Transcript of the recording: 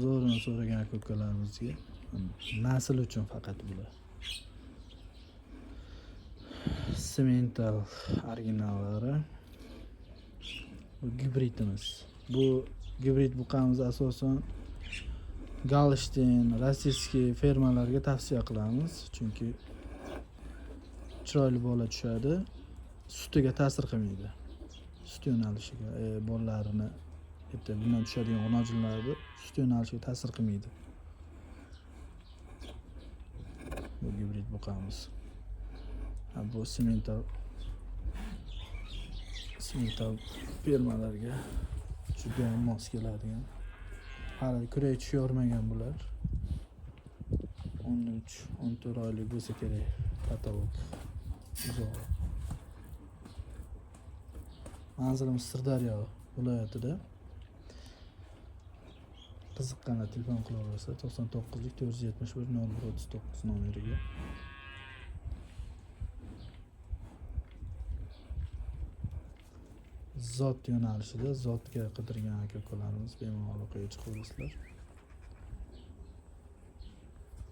zo'rini so'ragan aka-ukalarimizga. Nasl uchun faqat bular. Simental originallari. Bu gibridimiz. Bu gibrid buqamiz asosan Galishtin, rossiyskiy fermalarga tavsiya qilamiz, chunki chiroyli bola tushadi, sutiga ta'sir qilmaydi. Sut yo'nalishiga, bolalarini bundan tushadigan g'unojinlarni sut yo'nalishiga ta'sir qilmaydi. Bu gibrid buqamiz. Bu simental fermalarga juda mos keladigan. Hali kuray tushyormagan bular. 13-14 oylik bo'lsa kerak katalog. Uzoq. Manzilimiz Sirdaryo viloyatida. Qiziqqanlar telefon qilaversa 99 471 01 nomeriga. Zot yo'nalishida zotga qidirgan aka-ukalarimiz bemalol aloqaga chiqaverasizlar.